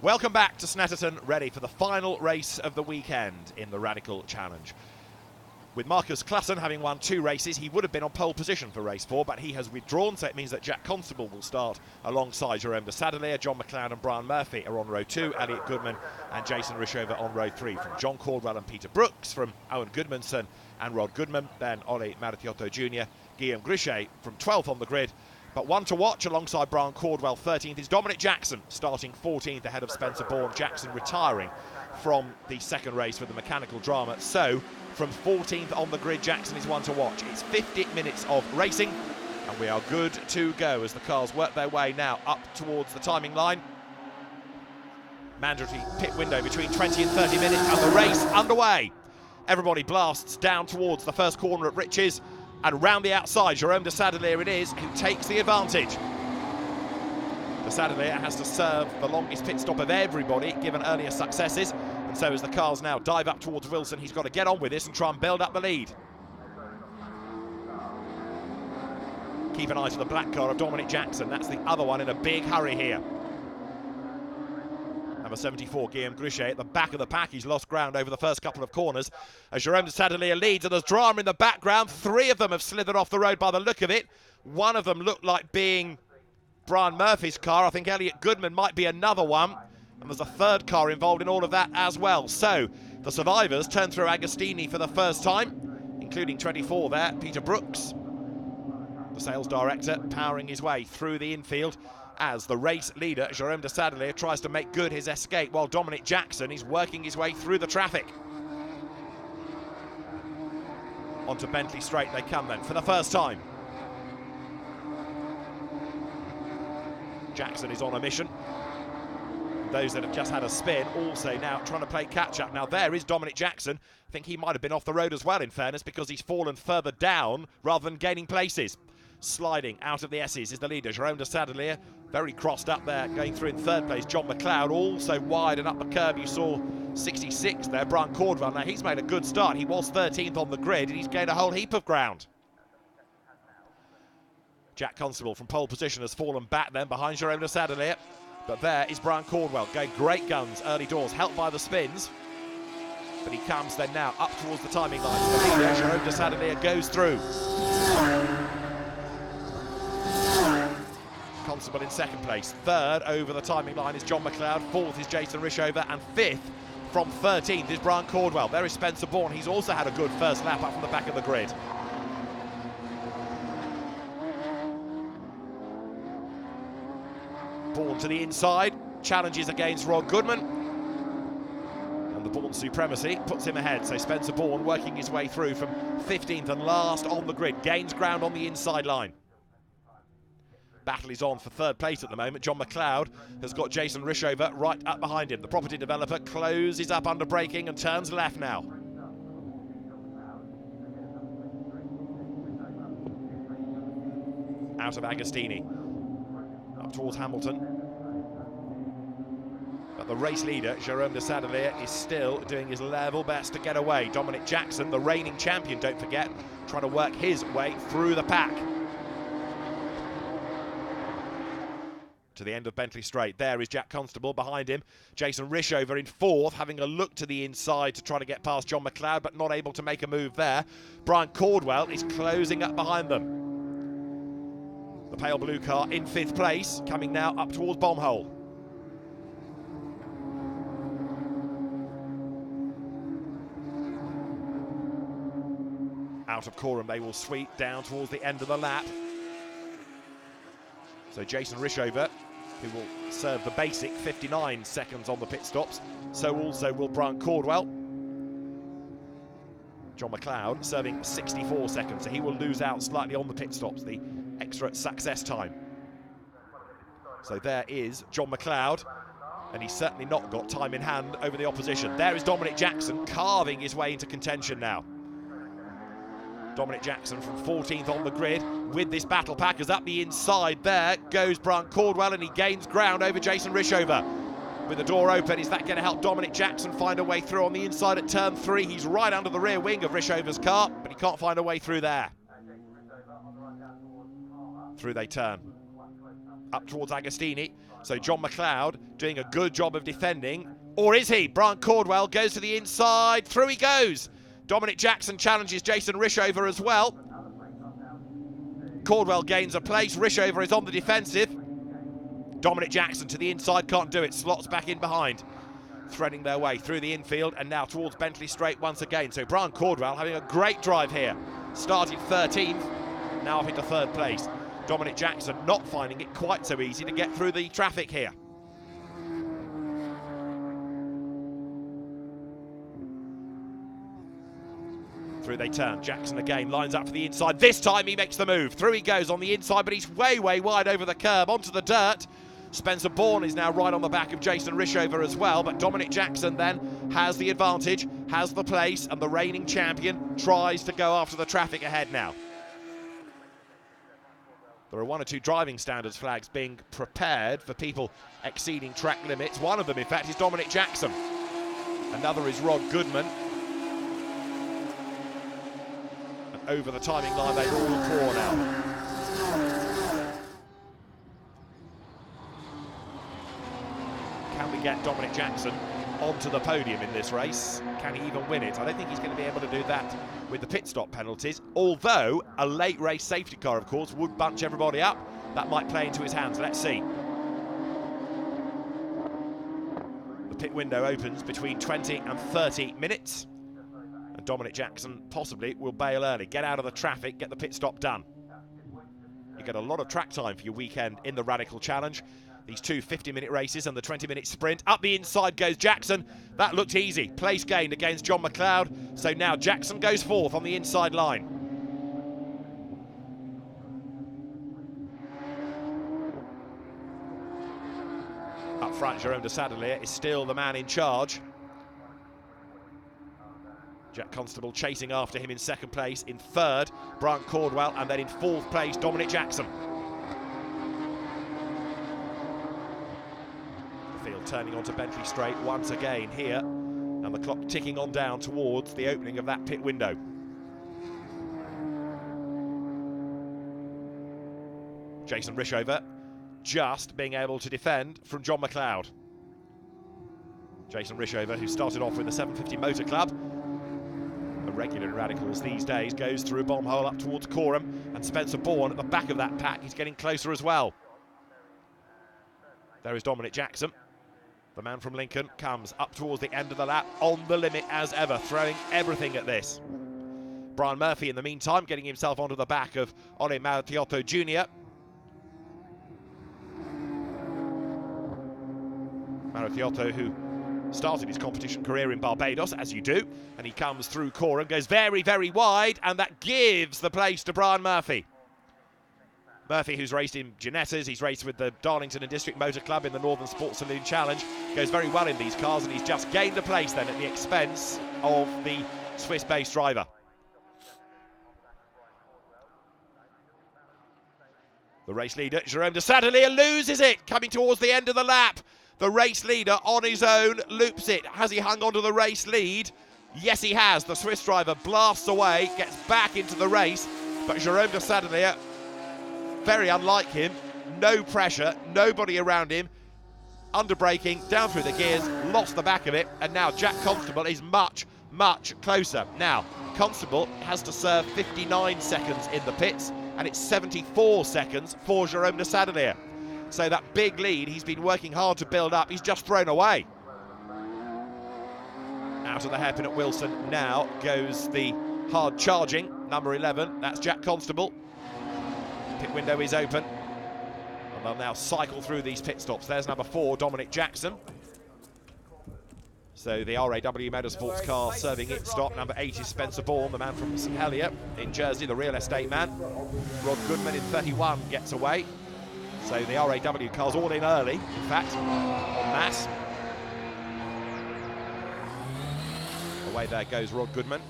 Welcome back to Snetterton, ready for the final race of the weekend in the Radical Challenge. With Marcus Clutton having won 2 races, he would have been on pole position for race 4, but he has withdrawn, so it means that Jack Constable will start alongside Jerome de Sadelier. John McLeod and Brian Murphy are on row 2, Elliot Goodman and Jason Rishover on row 3. From John Caldwell and Peter Brooks, from Owen Goodmanson and Rod Goodman, then Ollie Maritiotto Jr., Guillaume Grichet from 12th on the grid. But one to watch alongside Brian Caldwell 13th is Dominic Jackson, starting 14th ahead of Spencer Bourne. Jackson retiring from the second race with the mechanical drama. So from 14th on the grid, Jackson is one to watch. It's 50 minutes of racing and we are good to go as the cars work their way now up towards the timing line. Mandatory pit window between 20 and 30 minutes and the race underway. Everybody blasts down towards the first corner at Riches. And round the outside, Jerome de Sadelier it is who takes the advantage. De Sadelier has to serve the longest pit stop of everybody, given earlier successes. And so as the cars now dive up towards Wilson, he's got to get on with this and try and build up the lead. Keep an eye to the black car of Dominic Jackson. That's the other one in a big hurry here. Number 74, Guillaume Grichet, at the back of the pack. He's lost ground over the first couple of corners as Jerome de Sadelier leads, and there's drama in the background. 3 of them have slithered off the road by the look of it. One of them looked like being Brian Murphy's car. I think Elliot Goodman might be another one. And there's a third car involved in all of that as well. So the survivors turn through Agostini for the first time, including 24 there, Peter Brooks, the sales director, powering his way through the infield as the race leader, Jerome de Sadelier, tries to make good his escape while Dominic Jackson is working his way through the traffic. Onto Bentley Straight they come then for the first time. Jackson is on a mission. Those that have just had a spin also now trying to play catch-up. Now there is Dominic Jackson. I think he might have been off the road as well, in fairness, because he's fallen further down rather than gaining places. Sliding out of the S's is the leader, Jerome de Sadelier, very crossed up there, going through in 3rd place. John McLeod also wide and up the curb. You saw 66 there, Brian Caldwell. Now he's made a good start. He was 13th on the grid and he's gained a whole heap of ground. Jack Constable from pole position has fallen back then behind Jerome de Sadelier. But there is Brian Caldwell going great guns early doors, helped by the spins. But he comes then now up towards the timing line. The leader, Jerome de Sadelier, goes through. Constable in 2nd place. 3rd over the timing line is John McLeod. 4th is Jason Rishover. And 5th from 13th is Brian Caldwell. There is Spencer Bourne. He's also had a good first lap up from the back of the grid. Bourne to the inside. Challenges against Rod Goodman. And the Bourne supremacy puts him ahead. So Spencer Bourne working his way through from 15th and last on the grid. Gains ground on the inside line. Battle is on for 3rd place at the moment. John McLeod has got Jason Rishover right up behind him. The property developer closes up under braking and turns left now. Out of Agostini. Up towards Hamilton. But the race leader, Jerome de Sadelier, is still doing his level best to get away. Dominic Jackson, the reigning champion, don't forget, trying to work his way through the pack. To the end of Bentley Straight. There is Jack Constable behind him. Jason Rishover in 4th, having a look to the inside to try to get past John McLeod, but not able to make a move there. Brian Caldwell is closing up behind them. The pale blue car in 5th place, coming now up towards Bombhole. Out of Coram, they will sweep down towards the end of the lap. So Jason Rishover, who will serve the basic 59 seconds on the pit stops. So also will Brian Caldwell. John McLeod serving 64 seconds, so he will lose out slightly on the pit stops, the extra success time. So there is John McLeod, and he's certainly not got time in hand over the opposition. There is Dominic Jackson carving his way into contention now. Dominic Jackson from 14th on the grid with this battle pack, as up the inside there goes Brian Caldwell, and he gains ground over Jason Rishover. With the door open, is that going to help Dominic Jackson find a way through on the inside at turn 3? He's right under the rear wing of Rishover's car, but he can't find a way through there. Through they turn. up towards Agostini. So John McLeod doing a good job of defending. Or is he? Brian Cordwell goes to the inside. Through he goes. Dominic Jackson challenges Jason Rishover as well. Cordwell gains a place. Rishover is on the defensive. Dominic Jackson to the inside, can't do it. Slots back in behind. Threading their way through the infield and now towards Bentley Straight once again. So Brian Cordwell having a great drive here. Started 13th, now up into 3rd place. Dominic Jackson not finding it quite so easy to get through the traffic here. Through they turn. Jackson again lines up for the inside. This time he makes the move. Through he goes on the inside, but he's way wide over the curb onto the dirt. Spencer Bourne is now right on the back of Jason Rishover as well, but Dominic Jackson then has the advantage, has the place, and the reigning champion tries to go after the traffic ahead now. There are 1 or 2 driving standards flags being prepared for people exceeding track limits. One of them, in fact, is Dominic Jackson. Another is Rod Goodman. And over the timing line, they all pour now. Can we get Dominic Jackson onto the podium in this race? Can he even win it? I don't think he's going to be able to do that with the pit stop penalties, although a late race safety car, of course, would bunch everybody up. That might play into his hands. Let's see. The pit window opens between 20 and 30 minutes. And Dominic Jackson possibly will bail early, get out of the traffic, get the pit stop done. You get a lot of track time for your weekend in the Radical Challenge. These 2 50-minute races and the 20-minute sprint. Up the inside goes Jackson. That looked easy. Place gained against John McLeod. So now Jackson goes 4th on the inside line. Up front, Jerome de Sadelier is still the man in charge. Jack Constable chasing after him in 2nd place. In 3rd, Brian Cordwell. And then in 4th place, Dominic Jackson. Turning onto Bentley Straight once again here, and the clock ticking on down towards the opening of that pit window. Jason Rishover just being able to defend from John McLeod. Jason Rishover, who started off with the 750 Motor Club, a regular in Radicals these days, goes through a bomb hole up towards Coram, and Spencer Bourne at the back of that pack. He's getting closer as well. There is Dominic Jackson. The man from Lincoln comes up towards the end of the lap, on the limit as ever, throwing everything at this. Brian Murphy, in the meantime, getting himself onto the back of Ole Martiotto Jr. Martiotto, who started his competition career in Barbados, as you do, and he comes through Coram, goes very wide, and that gives the place to Brian Murphy. Murphy, who's raced in Ginettas, he's raced with the Darlington and District Motor Club in the Northern Sports Saloon Challenge, goes very well in these cars, and he's just gained a place then at the expense of the Swiss-based driver. The race leader, Jerome de Sadelier, loses it, coming towards the end of the lap. The race leader on his own loops it. Has he hung onto the race lead? Yes, he has. The Swiss driver blasts away, gets back into the race, but Jerome de Sadelier, very unlike him, no pressure, nobody around him, under braking, down through the gears, lost the back of it, and now Jack Constable is much closer. Now, Constable has to serve 59 seconds in the pits, and it's 74 seconds for Jerome de Sadelier. So that big lead he's been working hard to build up, he's just thrown away. Out of the hairpin at Wilson now goes the hard charging, number 11, that's Jack Constable. Pit window is open, and they'll now cycle through these pit stops. There's number 4, Dominic Jackson. So the RAW Motorsports car serving its stop. Number 8 is Spencer Bourne, the man from St Helier in Jersey, the real estate man. Rod Goodman in 31 gets away. So the RAW car's all in early, in fact, en masse. Away there goes Rod Goodman.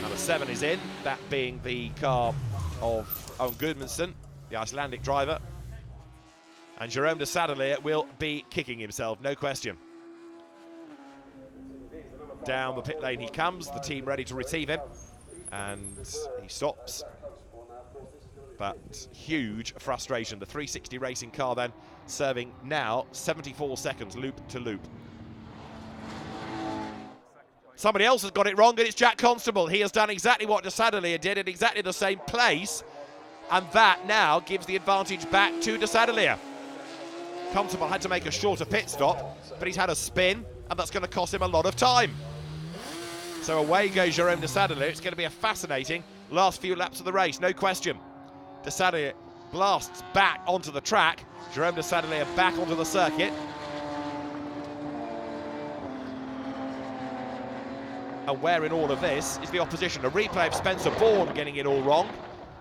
Number 7 is in, that being the car of Owen Gudmundsson, the Icelandic driver. And Jerome de Sadelier will be kicking himself, no question. Down the pit lane he comes, the team ready to receive him. And he stops. but huge frustration. The 360 racing car then serving now 74 seconds loop to loop. Somebody else has got it wrong, and it's Jack Constable. He has done exactly what De Sadelier did in exactly the same place, and that now gives the advantage back to De Sadelier. Constable had to make a shorter pit stop, but he's had a spin, and that's going to cost him a lot of time. So away goes Jerome De Sadelier. It's going to be a fascinating last few laps of the race, no question. De Sadelier blasts back onto the track. Jerome De Sadelier back onto the circuit. And where in all of this is the opposition? A replay of Spencer Bourne getting it all wrong,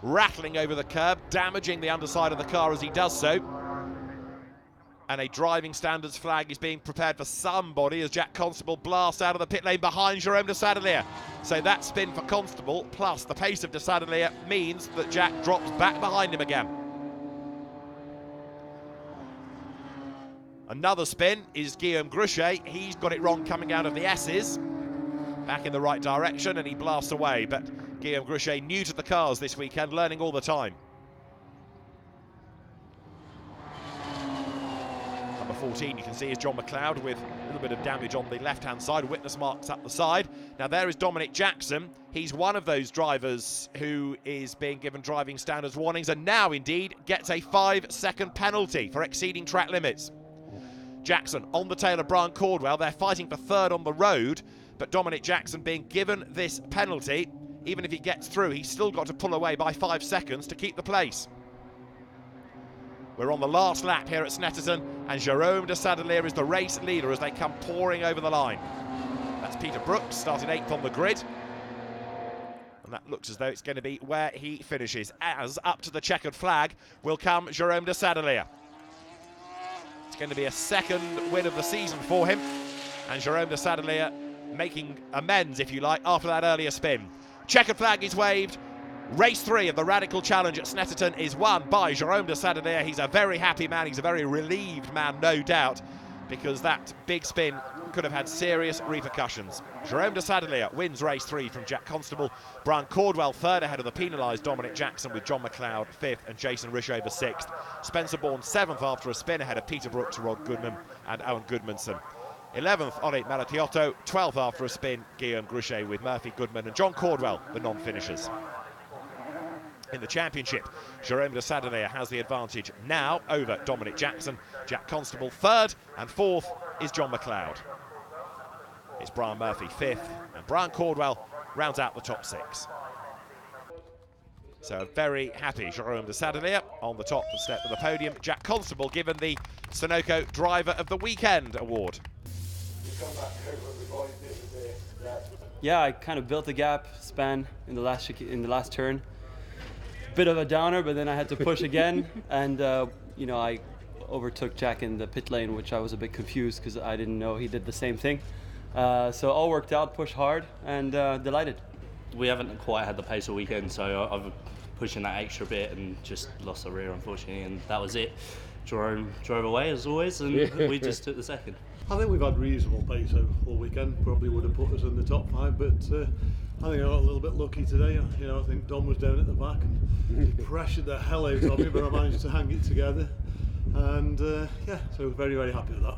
rattling over the curb, damaging the underside of the car as he does so. And a driving standards flag is being prepared for somebody as Jack Constable blasts out of the pit lane behind Jerome De Sadelier. So that spin for Constable plus the pace of De Sadelier means that Jack drops back behind him again. Another spin is Guillaume Gruchet. He's got it wrong coming out of the S's. Back in the right direction, and he blasts away. But Guillaume Gruchet, new to the cars this weekend, learning all the time. Number 14, you can see, is John McLeod with a little bit of damage on the left-hand side, witness marks up the side. Now there is Dominic Jackson. He's one of those drivers who is being given driving standards warnings, and now indeed gets a 5-second penalty for exceeding track limits. Jackson on the tail of Brian Caldwell. They're fighting for third on the road, but Dominic Jackson being given this penalty. Even if he gets through, he's still got to pull away by 5 seconds to keep the place. We're on the last lap here at Snetterton, and Jerome De Sadelier is the race leader as they come pouring over the line. That's Peter Brooks, started 8th on the grid. And that looks as though it's going to be where he finishes, as up to the checkered flag will come Jerome De Sadelier. It's going to be a second win of the season for him, and Jerome De Sadelier making amends, if you like, after that earlier spin. Checkered flag is waved. Race 3 of the Radical Challenge at Snetterton is won by Jerome De Sadelier. He's a very happy man. He's a very relieved man, no doubt, because that big spin could have had serious repercussions. Jerome De Sadelier wins race 3 from Jack Constable. Brian Caldwell third ahead of the penalised Dominic Jackson, with John McLeod 5th and Jason Rishover 6th. Spencer Bourne 7th after a spin ahead of Peter Brooks, Rod Goodman and Owen Goodmanson. 11th, Ollie Malatiotto. 12th after a spin, Guillaume Gruchet, with Murphy, Goodman and John Caldwell, the non-finishers. In the championship, Jerome De Sadelier has the advantage now over Dominic Jackson. Jack Constable third, and fourth is John McLeod. It's Brian Murphy 5th, and Brian Caldwell rounds out the top 6. So very happy Jerome De Sadelier on the top step of the podium. Jack Constable given the Sunoco Driver of the Weekend award. Yeah, I kind of built the gap span in the last turn. Bit of a downer, but then I had to push again, and I overtook Jack in the pit lane, which I was a bit confused because I didn't know he did the same thing. So all worked out, pushed hard, and delighted. We haven't quite had the pace all weekend, so I've been pushing that extra bit and just lost the rear, unfortunately, and that was it. Jerome drove away as always, and we just took the second. I think we've had reasonable pace all weekend. Probably would have put us in the top 5, but I think I got a little bit lucky today. I think Dom was down at the back and he pressured the hell out of me, but I managed to hang it together. And yeah, so very, very happy with that.